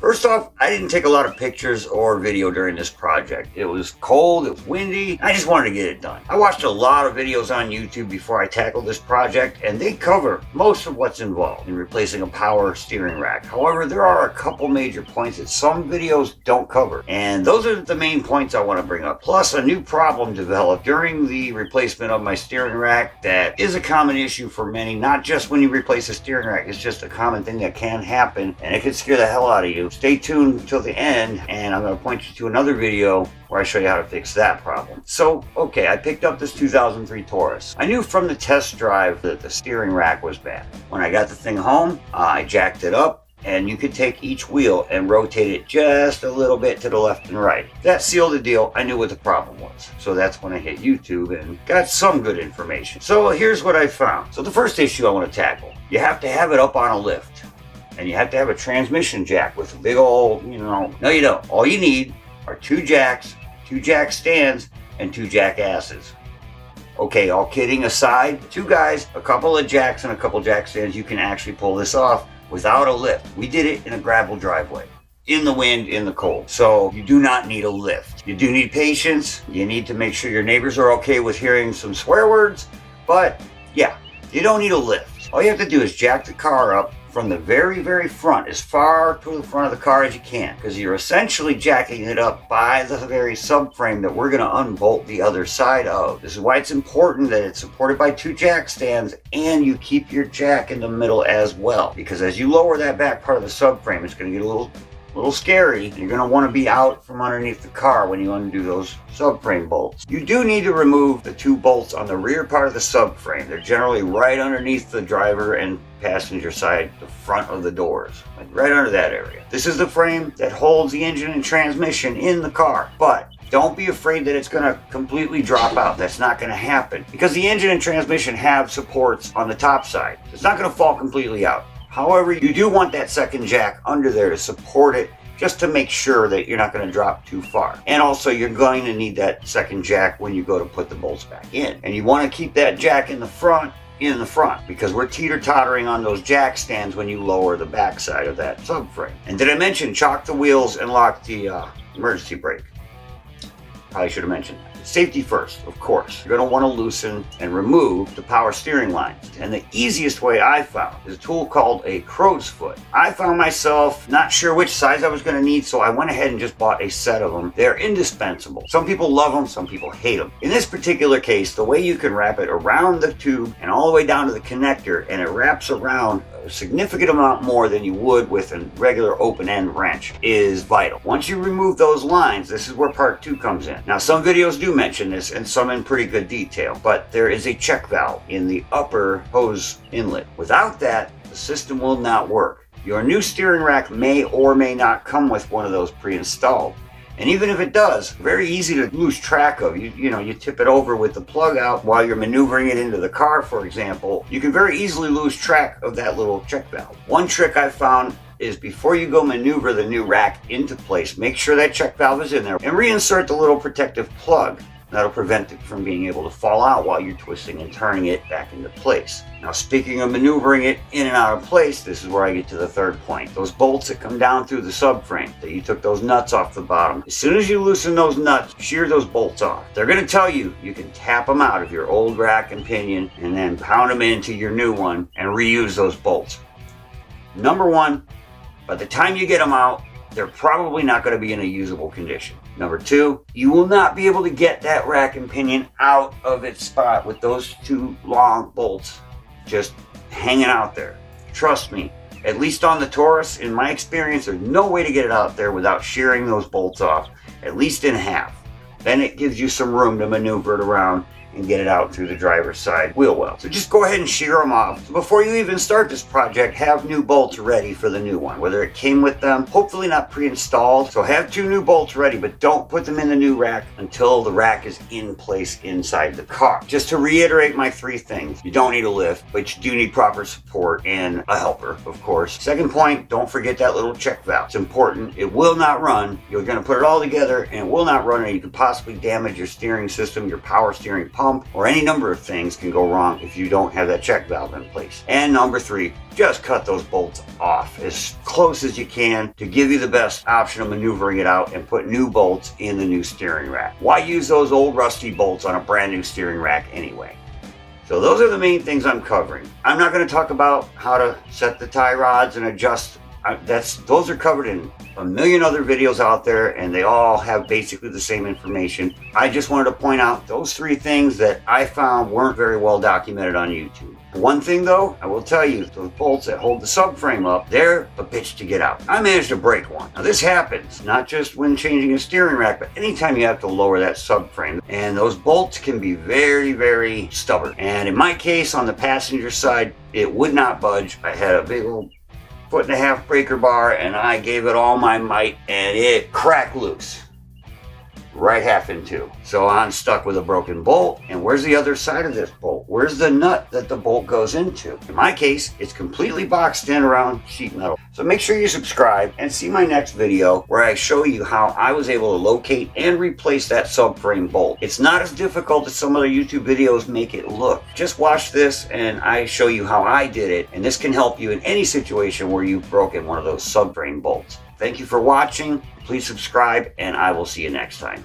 First off, I didn't take a lot of pictures or video during this project. It was cold, it was windy, I just wanted to get it done. I watched a lot of videos on YouTube before I tackled this project, and they cover most of what's involved in replacing a power steering rack. However, there are a couple major points that some videos don't cover, and those are the main points I want to bring up. Plus, a new problem developed during the replacement of my steering rack that is a common issue for many, not just when you replace a steering rack. It's just a common thing that can happen, and it could scare the hell out of you. Stay tuned until the end, and I'm going to point you to another video where I show you how to fix that problem. So, okay, I picked up this 2003 Taurus. I knew from the test drive that the steering rack was bad. When I got the thing home, I jacked it up, and you could take each wheel and rotate it just a little bit to the left and right. That sealed the deal. I knew what the problem was. So that's when I hit YouTube and got some good information. So here's what I found. So the first issue I want to tackle, you have to have it up on a lift. And you have to have a transmission jack with a big old, no you don't. All you need are two jacks, two jack stands, and two jackasses. Okay, all kidding aside, two guys, a couple of jacks, and a couple jack stands, you can actually pull this off without a lift. We did it in a gravel driveway, in the wind, in the cold. So you do not need a lift. You do need patience. You need to make sure your neighbors are okay with hearing some swear words. But yeah, you don't need a lift. All you have to do is jack the car up from the very, very front, as far to the front of the car as you can, because you're essentially jacking it up by the very subframe that we're going to unbolt the other side of. This is why it's important that it's supported by two jack stands and you keep your jack in the middle as well, because as you lower that back part of the subframe, it's going to get a little scary. You're going to want to be out from underneath the car when you undo those subframe bolts. You do need to remove the two bolts on the rear part of the subframe. They're generally right underneath the driver and passenger side, the front of the doors, like right under that area. This is the frame that holds the engine and transmission in the car, but don't be afraid that it's going to completely drop out. That's not going to happen, because the engine and transmission have supports on the top side. It's not going to fall completely out. However, you do want that second jack under there to support it, just to make sure that you're not going to drop too far. And also, you're going to need that second jack when you go to put the bolts back in. And you want to keep that jack in the front, because we're teeter-tottering on those jack stands when you lower the back side of that subframe. And did I mention chock the wheels and lock the emergency brake? Probably should have mentioned that. Safety first, of course. You're going to want to loosen and remove the power steering lines. And the easiest way I found is a tool called a crow's foot. I found myself not sure which size I was going to need, so I went ahead and just bought a set of them. They're indispensable. Some people love them, some people hate them. In this particular case, the way you can wrap it around the tube and all the way down to the connector, and it wraps around a significant amount more than you would with a regular open-end wrench, is vital. Once you remove those lines, this is where part 2 comes in. Now, some videos do mention this, and some in pretty good detail, but there is a check valve in the upper hose inlet. Without that, the system will not work. Your new steering rack may or may not come with one of those pre-installed. And even if it does, very easy to lose track of. You tip it over with the plug out while you're maneuvering it into the car, for example. You can very easily lose track of that little check valve. One trick I found is before you go maneuver the new rack into place, make sure that check valve is in there and reinsert the little protective plug. That'll prevent it from being able to fall out while you're twisting and turning it back into place. Now, speaking of maneuvering it in and out of place, this is where I get to the third point. Those bolts that come down through the subframe, that you took those nuts off the bottom. As soon as you loosen those nuts, shear those bolts off. They're going to tell you can tap them out of your old rack and pinion and then pound them into your new one and reuse those bolts. Number one, by the time you get them out, they're probably not going to be in a usable condition. Number two, you will not be able to get that rack and pinion out of its spot with those two long bolts just hanging out there. Trust me, at least on the Taurus, in my experience, there's no way to get it out there without shearing those bolts off, at least in half. Then it gives you some room to maneuver it around and get it out through the driver's side wheel well. So just go ahead and shear them off. So before you even start this project, have new bolts ready for the new one, whether it came with them, hopefully not pre-installed. So have 2 new bolts ready, but don't put them in the new rack until the rack is in place inside the car. Just to reiterate my 3 things, you don't need a lift, but you do need proper support and a helper, of course. Second point, don't forget that little check valve. It's important. It will not run. You're going to put it all together and it will not run, and you could possibly damage your steering system, your power steering pump, pump, or any number of things can go wrong if you don't have that check valve in place. And number 3, just cut those bolts off as close as you can to give you the best option of maneuvering it out and put new bolts in the new steering rack. Why use those old rusty bolts on a brand new steering rack anyway? So those are the main things I'm covering. I'm not going to talk about how to set the tie rods and adjust. Those are covered in a million other videos out there, and they all have basically the same information. I just wanted to point out those 3 things that I found weren't very well documented on YouTube. One thing though, I will tell you, those bolts that hold the subframe up, they're a bitch to get out. I managed to break one. Now this happens, not just when changing a steering rack, but anytime you have to lower that subframe. And those bolts can be very, very stubborn. And in my case, on the passenger side, it would not budge. I had a big old 1.5-foot breaker bar, and I gave it all my might, and it cracked loose. Right half in two. So I'm stuck with a broken bolt. And where's the other side of this bolt? Where's the nut that the bolt goes into? In my case, it's completely boxed in around sheet metal. So make sure you subscribe and see my next video where I show you how I was able to locate and replace that subframe bolt. It's not as difficult as some other YouTube videos make it look. Just watch this and I show you how I did it. And this can help you in any situation where you've broken one of those subframe bolts. Thank you for watching. Please subscribe, and I will see you next time.